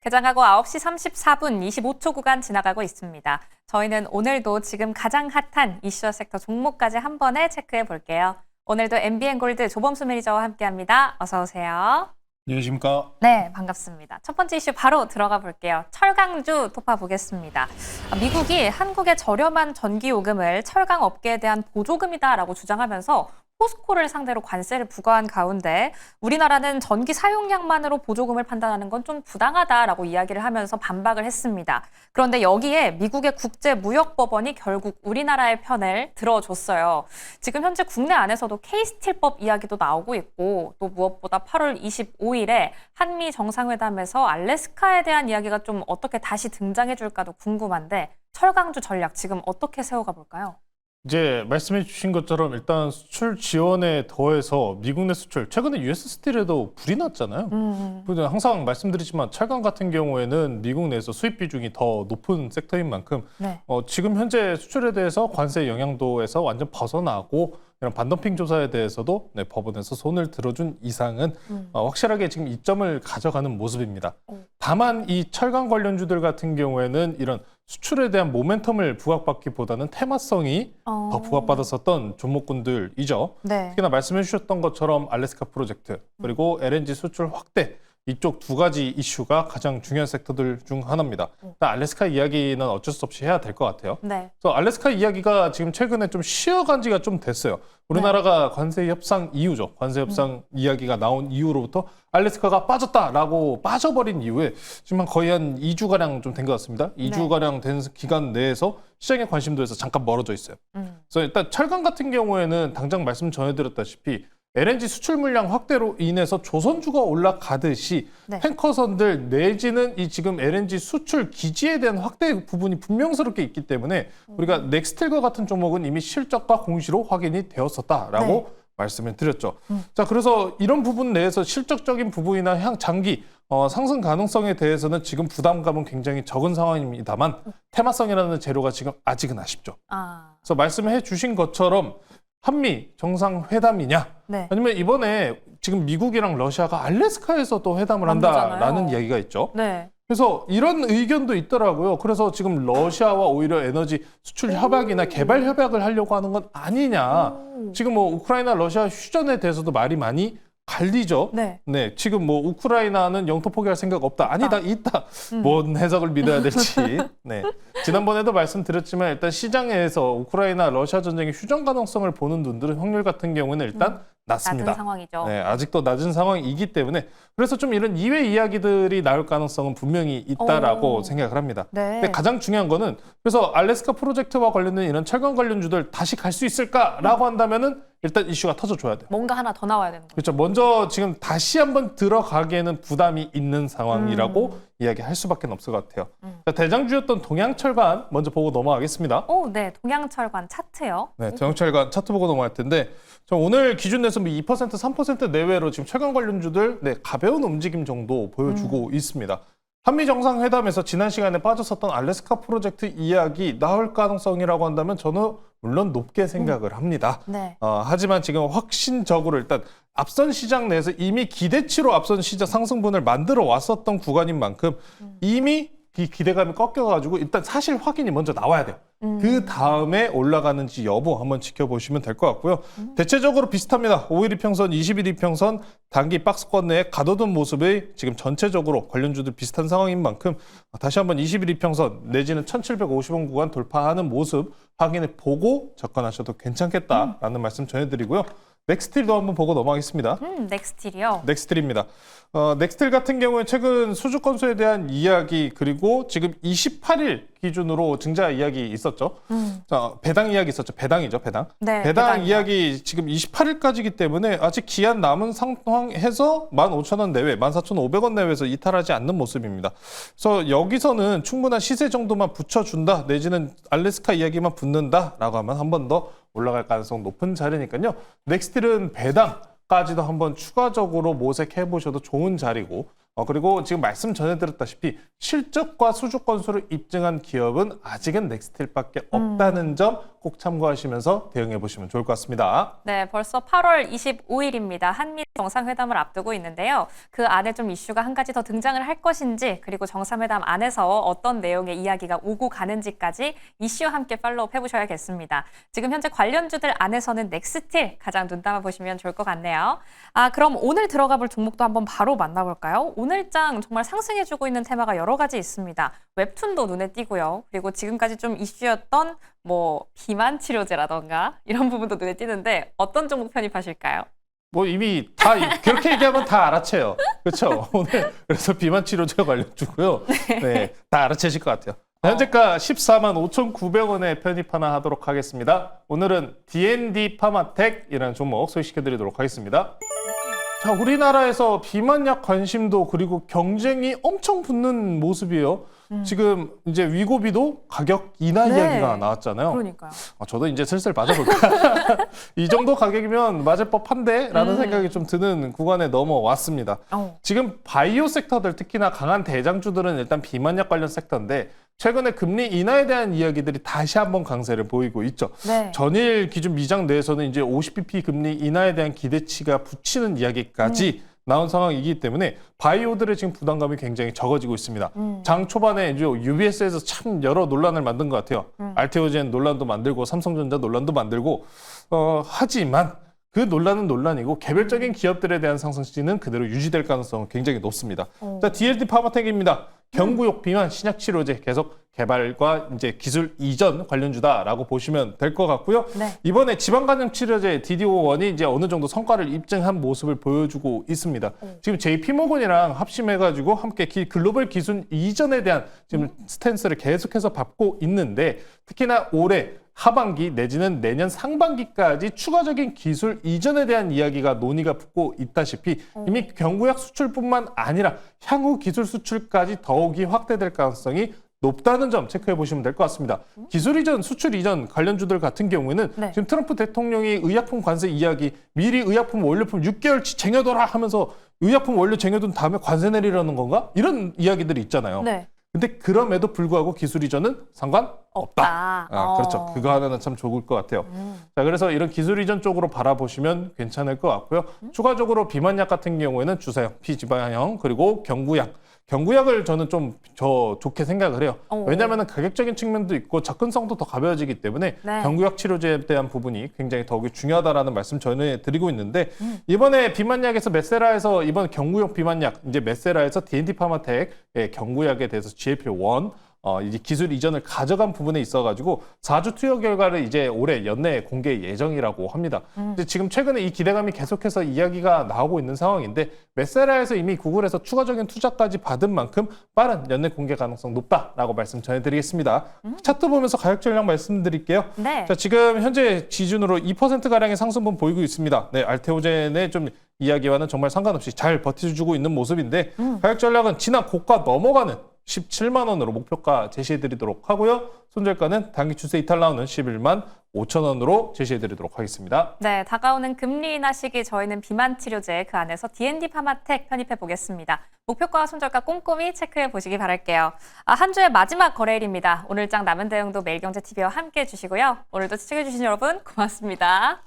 개장하고 9시 34분 25초 구간 지나가고 있습니다. 저희는 오늘도 지금 가장 핫한 이슈와 섹터 종목까지 한 번에 체크해 볼게요. 오늘도 MBN골드 조범수 매니저와 함께합니다. 어서 오세요. 안녕하십니까? 네, 반갑습니다. 첫 번째 이슈 바로 들어가 볼게요. 철강주 토파 보겠습니다. 미국이 한국의 저렴한 전기 요금을 철강 업계에 대한 보조금이다라고 주장하면서 포스코를 상대로 관세를 부과한 가운데 우리나라는 전기 사용량만으로 보조금을 판단하는 건 좀 부당하다라고 이야기를 하면서 반박을 했습니다. 그런데 여기에 미국의 국제무역법원이 결국 우리나라의 편을 들어줬어요. 지금 현재 국내 안에서도 K스틸법 이야기도 나오고 있고 또 무엇보다 8월 25일에 한미 정상회담에서 알래스카에 대한 이야기가 좀 어떻게 다시 등장해 줄까도 궁금한데 철강주 전략 지금 어떻게 세워가 볼까요? 이제 말씀해 주신 것처럼 일단 수출 지원에 더해서 미국 내 수출, 최근에 US 스틸에도 불이 났잖아요. 그래서 항상 말씀드리지만 철강 같은 경우에는 미국 내에서 수입 비중이 더 높은 섹터인 만큼 네. 지금 현재 수출에 대해서 관세 영향도에서 완전 벗어나고 이런 반덤핑 조사에 대해서도 법원에서 손을 들어준 이상은 확실하게 지금 이점을 가져가는 모습입니다. 다만 이 철강 관련주들 같은 경우에는 이런 수출에 대한 모멘텀을 부각받기보다는 테마성이 더 부각받았었던 종목군들이죠. 네. 특히나 말씀해 주셨던 것처럼 알래스카 프로젝트 그리고 LNG 수출 확대 이쪽 두 가지 이슈가 가장 중요한 섹터들 중 하나입니다. 일단 알래스카 이야기는 어쩔 수 없이 해야 될 것 같아요. 네. 그래서 알래스카 이야기가 지금 최근에 좀 쉬어간 지가 좀 됐어요. 우리나라가 관세 협상 이후죠. 관세 협상 이야기가 나온 이후로부터 알래스카가 빠졌다라고 빠져버린 이후에 지금 거의 한 2주가량 좀 된 것 같습니다. 2주가량 된 기간 내에서 시장의 관심도에서 잠깐 멀어져 있어요. 그래서 일단 철강 같은 경우에는 당장 말씀 전해드렸다시피 LNG 수출 물량 확대로 인해서 조선주가 올라가듯이 탱커선들 내지는 이 지금 LNG 수출 기지에 대한 확대 부분이 분명스럽게 있기 때문에 우리가 넥스틸과 같은 종목은 이미 실적과 공시로 확인이 되었었다라고 말씀을 드렸죠. 자, 그래서 이런 부분 내에서 실적적인 부분이나 장기 상승 가능성에 대해서는 지금 부담감은 굉장히 적은 상황입니다만 테마성이라는 재료가 지금 아직은 아쉽죠. 그래서 말씀해 주신 것처럼 한미 정상회담이냐 아니면 이번에 지금 미국이랑 러시아가 알래스카에서 또 회담을 한다라는 이야기가 있죠. 네. 그래서 이런 의견도 있더라고요. 그래서 지금 러시아와 오히려 에너지 수출 협약이나 개발 협약을 하려고 하는 건 아니냐. 지금 뭐 우크라이나 러시아 휴전에 대해서도 말이 많이 갈리죠. 네, 지금 뭐 우크라이나는 영토 포기할 생각 없다. 아니다, 있다. 뭔 해석을 믿어야 될지. 네, 지난번에도 말씀드렸지만 일단 시장에서 우크라이나 러시아 전쟁의 휴전 가능성을 보는 분들은 확률 같은 경우는 일단 낮습니다. 낮은 상황이죠. 네, 아직도 낮은 상황이기 때문에 그래서 좀 이런 이외 이야기들이 나올 가능성은 분명히 있다라고 생각을 합니다. 근데 가장 중요한 거는 그래서 알래스카 프로젝트와 관련된 이런 철강 관련주들 다시 갈 수 있을까라고 한다면은 일단 이슈가 터져줘야 돼요. 뭔가 하나 더 나와야 되는 거죠. 그렇죠. 먼저 지금 다시 한번 들어가기에는 부담이 있는 상황이라고 이야기할 수밖에 없을 것 같아요. 자, 대장주였던 동양철관 먼저 보고 넘어가겠습니다. 네. 동양철관 차트요. 네, 동양철관 차트 보고 넘어갈 텐데 오늘 기준 내에서 2%, 3% 내외로 지금 철강 관련주들 가벼운 움직임 정도 보여주고 있습니다. 한미 정상회담에서 지난 시간에 빠졌었던 알래스카 프로젝트 이야기 나올 가능성이라고 한다면 저는 물론 높게 생각을 합니다. 하지만 지금 확신적으로 일단 앞선 시장 내에서 이미 기대치로 앞선 시장 상승분을 만들어 왔었던 구간인 만큼 이미 이 기대감이 꺾여가지고 일단 사실 확인이 먼저 나와야 돼요. 그 다음에 올라가는지 여부 한번 지켜보시면 될 것 같고요. 대체적으로 비슷합니다. 5일 이평선, 20일 이평선 단기 박스권 내에 가둬둔 모습의 지금 전체적으로 관련주들 비슷한 상황인 만큼 다시 한번 20일 이평선 내지는 1750원 구간 돌파하는 모습 확인해 보고 접근하셔도 괜찮겠다라는 말씀 전해드리고요. 넥스틸도 한번 보고 넘어가겠습니다. 넥스틸이요? 넥스틸입니다. 넥스틸 같은 경우에 최근 수주 건수에 대한 이야기 그리고 지금 28일 기준으로 증자 이야기 있었죠. 자, 배당 이야기 있었죠. 배당이죠, 배당. 배당 이야기 지금 28일까지이기 때문에 아직 기한 남은 상황에서 15,000원 내외, 14,500원 내외에서 이탈하지 않는 모습입니다. 그래서 여기서는 충분한 시세 정도만 붙여준다 내지는 알래스카 이야기만 붙는다라고 하면 한 번 더 올라갈 가능성 높은 자리니까요. 넥스틸은 배당까지도 한번 추가적으로 모색해 보셔도 좋은 자리고 그리고 지금 말씀 전해드렸다시피 실적과 수주 건수를 입증한 기업은 아직은 넥스틸밖에 없다는 점 꼭 참고하시면서 대응해 보시면 좋을 것 같습니다. 네, 벌써 8월 25일입니다. 한미 정상회담을 앞두고 있는데요. 그 안에 좀 이슈가 한 가지 더 등장을 할 것인지, 그리고 정상회담 안에서 어떤 내용의 이야기가 오고 가는지까지 이슈와 함께 팔로우업 해보셔야겠습니다. 지금 현재 관련주들 안에서는 넥스틸 가장 눈담아 보시면 좋을 것 같네요. 그럼 오늘 들어가 볼 종목도 한번 바로 만나볼까요? 오늘장 정말 상승해주고 있는 테마가 여러 가지 있습니다. 웹툰도 눈에 띄고요. 그리고 지금까지 좀 이슈였던 비만 치료제라던가 이런 부분도 눈에 띄는데 어떤 종목 편입하실까요? 이미 다 그렇게 얘기하면 다 알아채요. 그렇죠? 오늘 그래서 비만 치료제 관련주고요. 네, 다 알아채실 것 같아요. 현재가 14만 5,900원에 편입 하나 하도록 하겠습니다. 오늘은 D&D 파마텍이라는 종목 소개시켜드리도록 하겠습니다. 자, 우리나라에서 비만약 관심도 그리고 경쟁이 엄청 붙는 모습이에요. 지금 이제 위고비도 가격 인하 이야기가 나왔잖아요. 그러니까요. 저도 이제 슬슬 맞아볼까? 이 정도 가격이면 맞을 법한데? 라는 생각이 좀 드는 구간에 넘어왔습니다. 지금 바이오 섹터들, 특히나 강한 대장주들은 일단 비만약 관련 섹터인데 최근에 금리 인하에 대한 이야기들이 다시 한번 강세를 보이고 있죠. 네. 전일 기준 미장 내에서는 이제 50bp 금리 인하에 대한 기대치가 붙이는 이야기까지 나온 상황이기 때문에 바이오들의 지금 부담감이 굉장히 적어지고 있습니다. 장 초반에 이제 UBS에서 참 여러 논란을 만든 것 같아요. 알테오젠 논란도 만들고 삼성전자 논란도 만들고 하지만 그 논란은 논란이고 개별적인 기업들에 대한 상승세는 그대로 유지될 가능성은 굉장히 높습니다. 자, D&D 파마텍입니다. 경구용 비만 신약 치료제 계속 개발과 이제 기술 이전 관련주다라고 보시면 될 것 같고요. 네. 이번에 지방간염 치료제 DDO1이 이제 어느 정도 성과를 입증한 모습을 보여주고 있습니다. 지금 JP모건이랑 합심해가지고 함께 글로벌 기술 이전에 대한 지금 스탠스를 계속해서 밟고 있는데 특히나 올해 하반기 내지는 내년 상반기까지 추가적인 기술 이전에 대한 이야기가 논의가 붙고 있다시피 이미 경구약 수출뿐만 아니라 향후 기술 수출까지 더욱이 확대될 가능성이 높다는 점 체크해 보시면 될 것 같습니다. 기술 이전, 수출 이전 관련주들 같은 경우에는 지금 트럼프 대통령이 의약품 관세 이야기 미리 의약품 원료품 6개월치 쟁여둬라 하면서 의약품 원료 쟁여둔 다음에 관세 내리라는 건가? 이런 이야기들이 있잖아요. 네. 근데 그럼에도 불구하고 기술 이전은 상관없다. 그렇죠. 그거 하나는 참 좋을 것 같아요. 자, 그래서 이런 기술 이전 쪽으로 바라보시면 괜찮을 것 같고요. 추가적으로 비만약 같은 경우에는 주사형, 피지방형, 그리고 경구약을 저는 좀 좋게 생각을 해요. 왜냐하면 가격적인 측면도 있고 접근성도 더 가벼워지기 때문에 경구약 치료제에 대한 부분이 굉장히 더욱이 중요하다라는 말씀 전해드리고 있는데 이번에 비만약에서 메세라에서 이번 경구용 비만약 이제 메세라에서 D&D 파마텍 경구약에 대해서 GLP-1 이제 기술 이전을 가져간 부분에 있어가지고 4주 투여 결과를 이제 올해 연내에 공개 예정이라고 합니다. 근데 지금 최근에 이 기대감이 계속해서 이야기가 나오고 있는 상황인데 메세라에서 이미 구글에서 추가적인 투자까지 받은 만큼 빠른 연내 공개 가능성 높다라고 말씀 전해드리겠습니다. 차트 보면서 가격 전략 말씀드릴게요. 네. 자, 지금 현재 기준으로 2%가량의 상승분 보이고 있습니다. 네, 알테오젠의 좀 이야기와는 정말 상관없이 잘 버텨주고 있는 모습인데 가격 전략은 지난 고가 넘어가는 17만 원으로 목표가 제시해드리도록 하고요. 손절가는 단기 추세 이탈 나오는 11만 5천 원으로 제시해드리도록 하겠습니다. 네, 다가오는 금리 인하 시기 저희는 비만 치료제 그 안에서 D&D 파마텍 편입해 보겠습니다. 목표가와 손절가 꼼꼼히 체크해 보시기 바랄게요. 한 주의 마지막 거래일입니다. 오늘장 남은 대응도 매일경제TV와 함께 해주시고요. 오늘도 시청해 주신 여러분 고맙습니다.